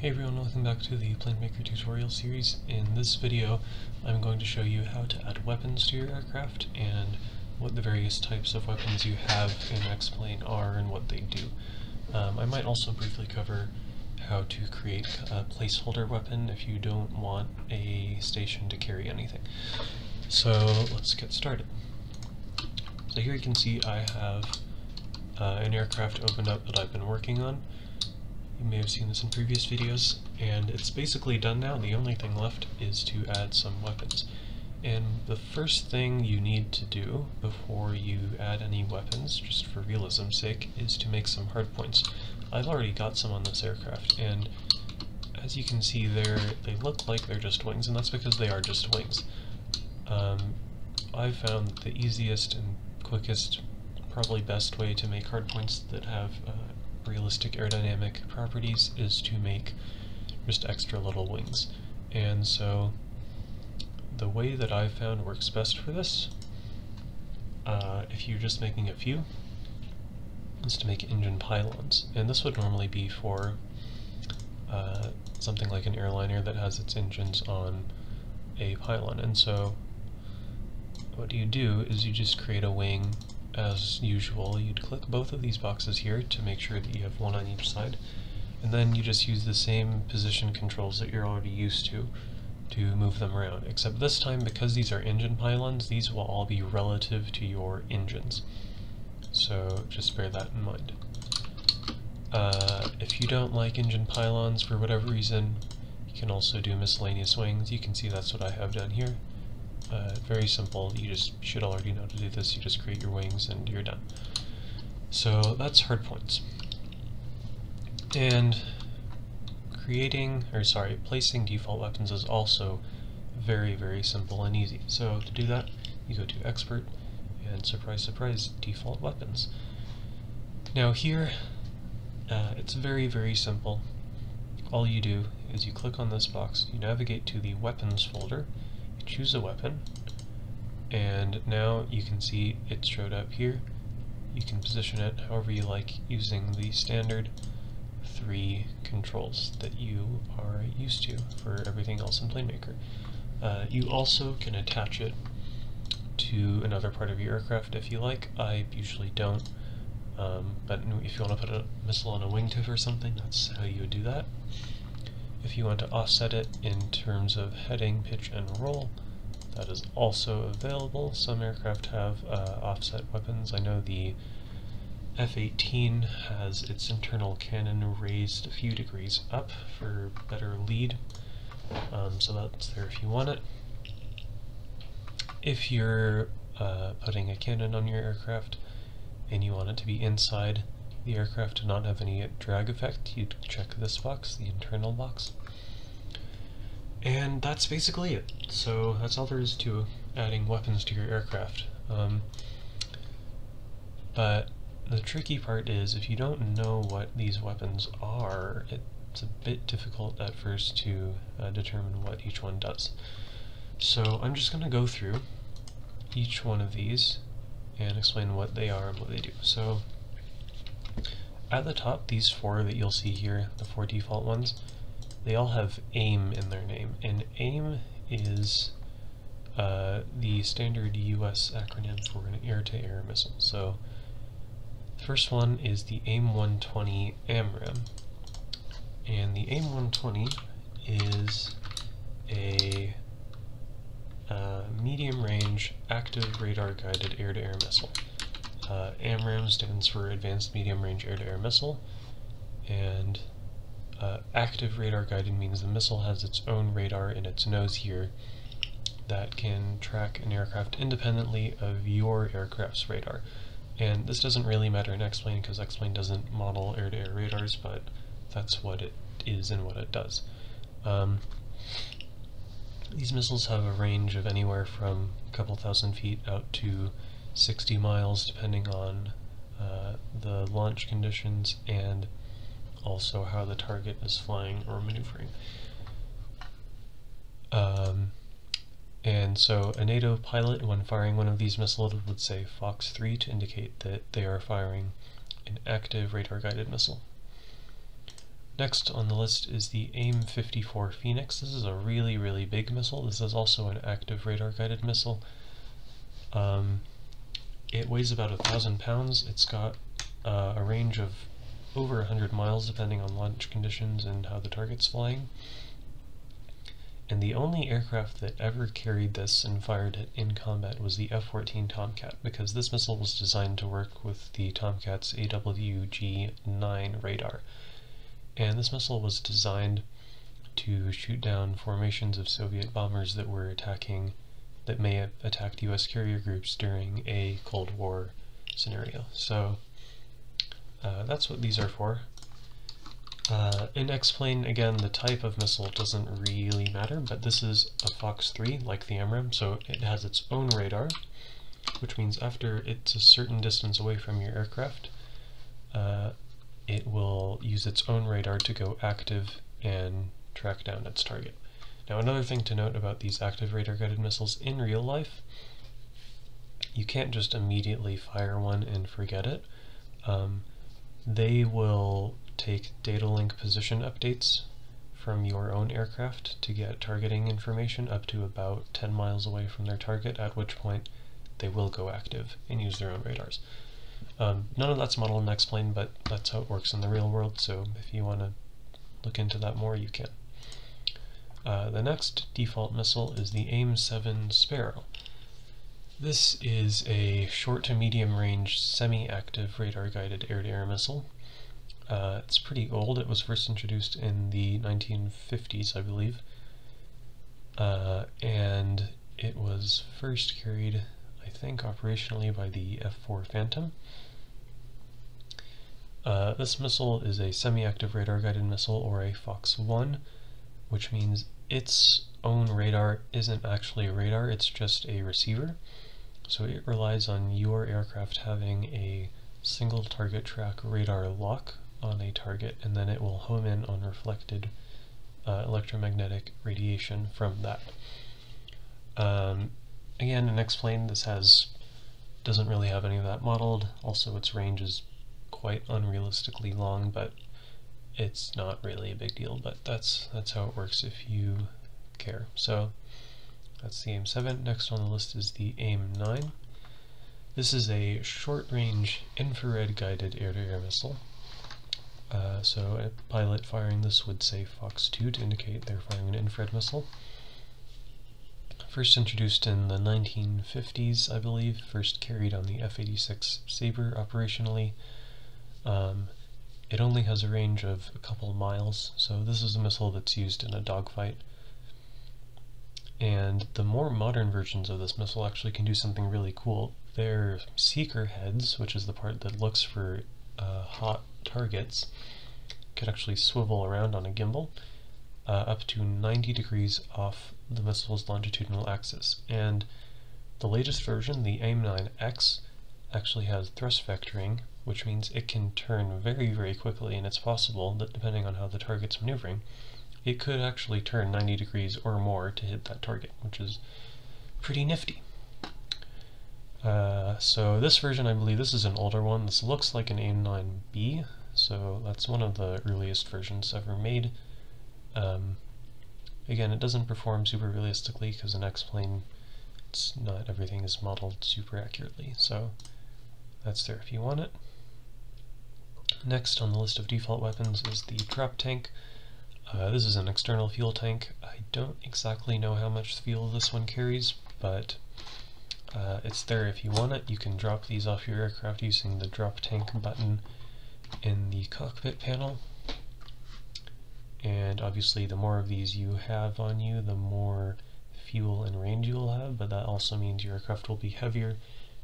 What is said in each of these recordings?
Hey everyone, welcome back to the Planemaker tutorial series. In this video, I'm going to show you how to add weapons to your aircraft and what the various types of weapons you have in X-Plane are and what they do. I might also briefly cover how to create a placeholder weapon if you don't want a station to carry anything. So let's get started. So here you can see I have an aircraft opened up that I've been working on. You may have seen this in previous videos, and it's basically done now. The only thing left is to add some weapons. And the first thing you need to do before you add any weapons, just for realism's sake, is to make some hardpoints. I've already got some on this aircraft, and as you can see there, they look like they're just wings, and that's because they are just wings. I've found the easiest and quickest, probably best way to make hardpoints that have realistic aerodynamic properties is to make just extra little wings. And so the way that I've found works best for this, if you're just making a few, is to make engine pylons. And this would normally be for something like an airliner that has its engines on a pylon. And so what you do is you just create a wing. As usual, you'd click both of these boxes here to make sure that you have one on each side, and then you just use the same position controls that you're already used to move them around, except this time, because these are engine pylons, these will all be relative to your engines, so just bear that in mind. If you don't like engine pylons for whatever reason, you can also do miscellaneous wings. You can see that's what I have done here. Very simple. You just should already know to do this. You just create your wings and you're done. So that's hardpoints. And placing default weapons is also very, very simple and easy. So to do that, you go to Expert and surprise, surprise, default weapons. Now here, it's very, very simple. All you do is you click on this box, you navigate to the weapons folder, choose a weapon, and now you can see it showed up here. You can position it however you like using the standard 3 controls that you are used to for everything else in Planemaker. You also can attach it to another part of your aircraft if you like. I usually don't, but if you want to put a missile on a wingtip or something, that's how you would do that. If you want to offset it in terms of heading, pitch, and roll, that is also available. Some aircraft have offset weapons. I know the F-18 has its internal cannon raised a few degrees up for better lead, so that's there if you want it. If you're putting a cannon on your aircraft and you want it to be inside the aircraft to not have any drag effect, you'd check this box, the internal box. And that's basically it. So that's all there is to adding weapons to your aircraft. But the tricky part is, if you don't know what these weapons are, it's a bit difficult at first to determine what each one does. So I'm just going to go through each one of these and explain what they are and what they do. So at the top, these 4 that you'll see here, the 4 default ones, they all have AIM in their name, and AIM is the standard US acronym for an air-to-air missile. So the first one is the AIM-120 AMRAAM, and the AIM-120 is a medium-range active radar-guided air-to-air missile. AMRAAM stands for Advanced Medium Range Air-to-Air Missile, and active radar guided means the missile has its own radar in its nose here that can track an aircraft independently of your aircraft's radar. And this doesn't really matter in X-Plane because X-Plane doesn't model air-to-air radars, but that's what it is and what it does. These missiles have a range of anywhere from a couple thousand feet out to 60 miles, depending on the launch conditions and also how the target is flying or maneuvering. And so a NATO pilot, when firing one of these missiles, would say Fox 3 to indicate that they are firing an active radar-guided missile. Next on the list is the AIM-54 Phoenix. This is a really, really big missile. This is also an active radar-guided missile. It weighs about 1,000 pounds. It's got a range of over 100 miles depending on launch conditions and how the target's flying. And the only aircraft that ever carried this and fired it in combat was the F-14 Tomcat, because this missile was designed to work with the Tomcat's AWG-9 radar. And this missile was designed to shoot down formations of Soviet bombers that may have attacked US carrier groups during a Cold War scenario. So that's what these are for. In X-Plane, again, the type of missile doesn't really matter, but this is a Fox 3, like the AMRAAM, so it has its own radar, which means after it's a certain distance away from your aircraft, it will use its own radar to go active and track down its target. Now, another thing to note about these active radar-guided missiles in real life, you can't just immediately fire one and forget it. They will take data link position updates from your own aircraft to get targeting information up to about 10 miles away from their target, at which point they will go active and use their own radars. None of that's modeled in X-Plane, but that's how it works in the real world, so if you want to look into that more, you can. The next default missile is the AIM-7 Sparrow. This is a short to medium range semi-active radar-guided air-to-air missile. It's pretty old. It was first introduced in the 1950s, I believe, and it was first carried, I think, operationally by the F-4 Phantom. This missile is a semi-active radar-guided missile, or a Fox 1, which means its own radar isn't actually a radar, it's just a receiver. So it relies on your aircraft having a single target track radar lock on a target, and then it will home in on reflected electromagnetic radiation from that. Again, in X-Plane, this doesn't really have any of that modeled. Also, its range is quite unrealistically long, but it's not really a big deal. But that's how it works if you care. So that's the AIM-7. Next on the list is the AIM-9. This is a short-range infrared-guided air-to-air missile. So a pilot firing this would say Fox 2 to indicate they're firing an infrared missile. First introduced in the 1950s, I believe, first carried on the F-86 Sabre operationally. It only has a range of a couple miles, so this is a missile that's used in a dogfight. And the more modern versions of this missile actually can do something really cool. Their seeker heads, which is the part that looks for hot targets, can actually swivel around on a gimbal up to 90 degrees off the missile's longitudinal axis. And the latest version, the AIM-9X, actually has thrust vectoring, which means it can turn very, very quickly, and it's possible that depending on how the target's maneuvering, it could actually turn 90 degrees or more to hit that target, which is pretty nifty. So this version, I believe this is an older one. This looks like an AIM-9B, so that's one of the earliest versions ever made. Again, it doesn't perform super realistically because in X-Plane, not everything is modeled super accurately, so that's there if you want it. Next on the list of default weapons is the drop tank. This is an external fuel tank. I don't exactly know how much fuel this one carries, but it's there if you want it. You can drop these off your aircraft using the drop tank button in the cockpit panel. And obviously the more of these you have on you, the more fuel and range you'll have, but that also means your aircraft will be heavier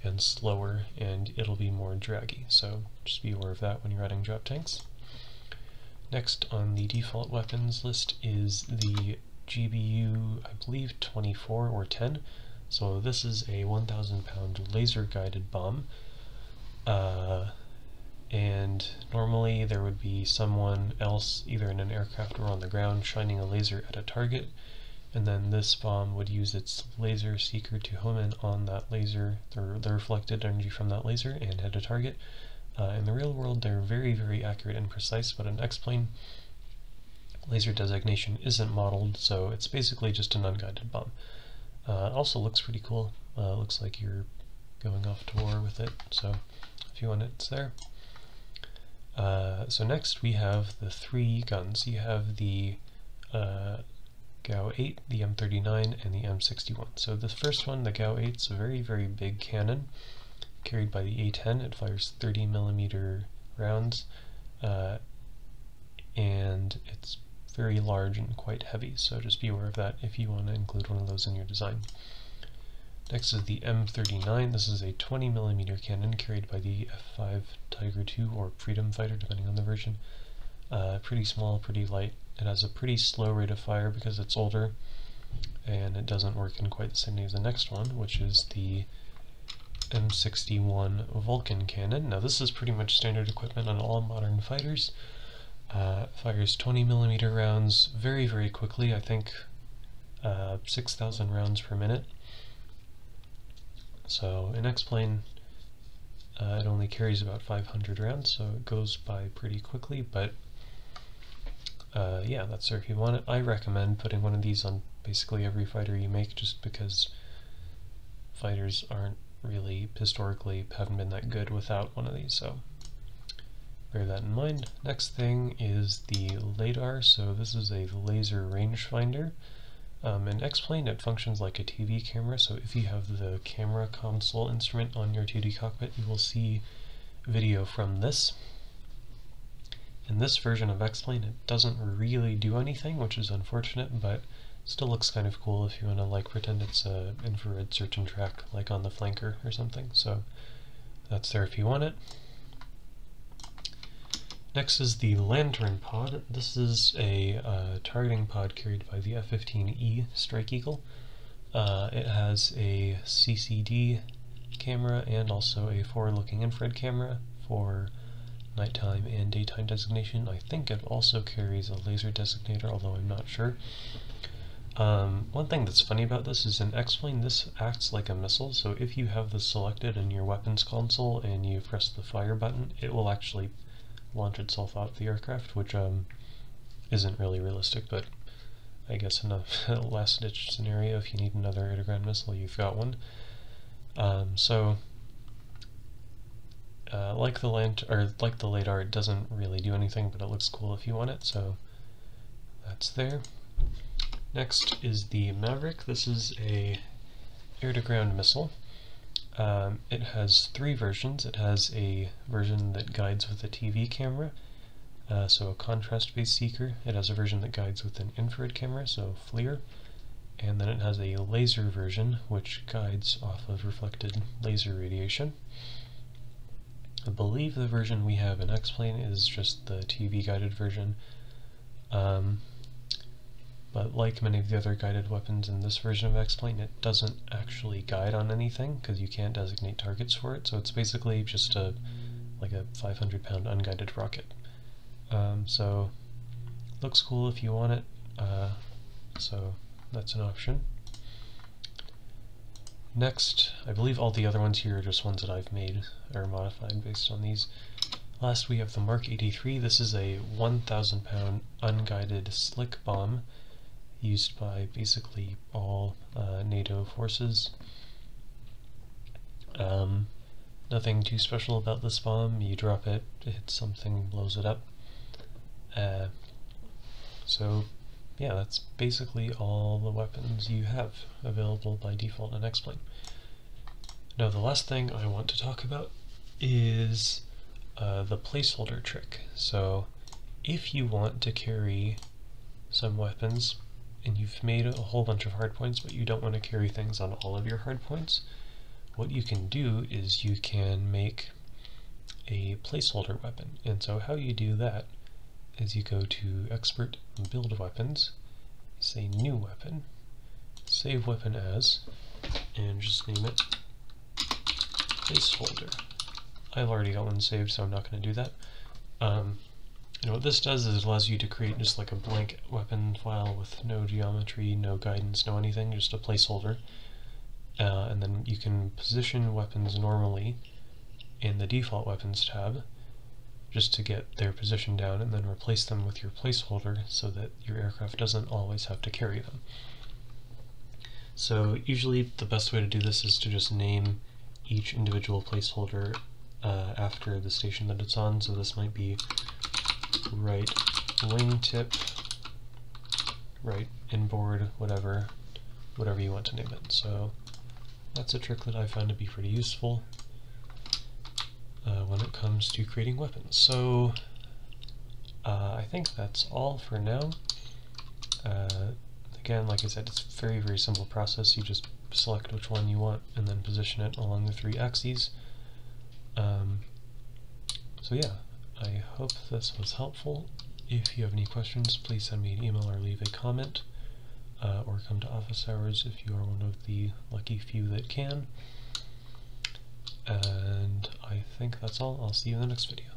and slower, and it'll be more draggy. So just be aware of that when you're adding drop tanks. Next on the default weapons list is the GBU, I believe 24 or 10. So this is a 1,000 pound laser guided bomb. And normally there would be someone else either in an aircraft or on the ground shining a laser at a target, and then this bomb would use its laser seeker to home in on that laser, the reflected energy from that laser, and hit a target. In the real world they're very, very accurate and precise, but in X-Plane laser designation isn't modeled, so it's basically just an unguided bomb. Also looks pretty cool. Looks like you're going off to war with it, so if you want it, it's there. So next we have the three guns. You have the GAU-8, the M39, and the M61. So the first one, the GAU-8, is a very, very big cannon carried by the A-10. It fires 30mm rounds, and it's very large and quite heavy, so just be aware of that if you want to include one of those in your design. Next is the M39. This is a 20mm cannon carried by the F5 Tiger II or Freedom Fighter, depending on the version. Pretty small, pretty light. It has a pretty slow rate of fire because it's older, and it doesn't work in quite the same way as the next one, which is the M61 Vulcan cannon. Now this is pretty much standard equipment on all modern fighters. Fires 20mm rounds very, very quickly. I think 6,000 rounds per minute. So in X-Plane, it only carries about 500 rounds, so it goes by pretty quickly, but yeah, that's there if you want it. I recommend putting one of these on basically every fighter you make, just because fighters aren't really, historically, haven't been that good without one of these, so bear that in mind. Next thing is the LiDAR. So this is a laser rangefinder. In X-Plane, it functions like a TV camera, so if you have the camera console instrument on your 2D cockpit, you will see video from this. In this version of X-Plane, it doesn't really do anything, which is unfortunate, but still looks kind of cool if you want to like pretend it's a infrared search and track, like on the flanker or something. So that's there if you want it. Next is the Lantern Pod. This is a targeting pod carried by the F-15E Strike Eagle. It has a CCD camera and also a forward-looking infrared camera for nighttime and daytime designation. I think it also carries a laser designator, although I'm not sure. One thing that's funny about this is in X-Plane, this acts like a missile, so if you have this selected in your weapons console and you press the fire button, it will actually launch itself out of the aircraft, which isn't really realistic, but I guess in a last-ditch scenario, if you need another air-to-ground missile, you've got one. Like the LiDAR, it doesn't really do anything, but it looks cool if you want it, so that's there. Next is the Maverick. This is a air-to-ground missile. It has three versions. It has a version that guides with a TV camera, so a contrast-based seeker. It has a version that guides with an infrared camera, so FLIR, and then it has a laser version, which guides off of reflected laser radiation. I believe the version we have in X-Plane is just the TV-guided version, but like many of the other guided weapons in this version of X-Plane, it doesn't actually guide on anything, because you can't designate targets for it, so it's basically just like a 500-pound unguided rocket. So, looks cool if you want it, so that's an option. Next, I believe all the other ones here are just ones that I've made, or modified based on these. Last we have the Mark 83. This is a 1,000-pound unguided slick bomb used by basically all NATO forces. Nothing too special about this bomb. You drop it, it hits something, blows it up. So yeah, that's basically all the weapons you have available by default in X-Plane. Now the last thing I want to talk about is the placeholder trick. So if you want to carry some weapons and you've made a whole bunch of hardpoints, but you don't want to carry things on all of your hardpoints, what you can do is you can make a placeholder weapon. And so how you do that is you go to Expert, Build Weapons, say New Weapon, save weapon as, and just name it Placeholder. I've already got one saved, so I'm not going to do that. And what this does is it allows you to create just like a blank weapon file with no geometry, no guidance, no anything, just a placeholder. And then you can position weapons normally in the default weapons tab, just to get their position down, and then replace them with your placeholder so that your aircraft doesn't always have to carry them. So usually the best way to do this is to just name each individual placeholder after the station that it's on. So this might be right wingtip, right inboard, whatever you want to name it. So that's a trick that I find to be pretty useful when it comes to creating weapons. So I think that's all for now. Again, like I said, it's a very, very simple process. You just select which one you want and then position it along the 3 axes. So yeah, I hope this was helpful. If you have any questions, please send me an email or leave a comment, or come to office hours if you are one of the lucky few that can. And I think that's all. I'll see you in the next video.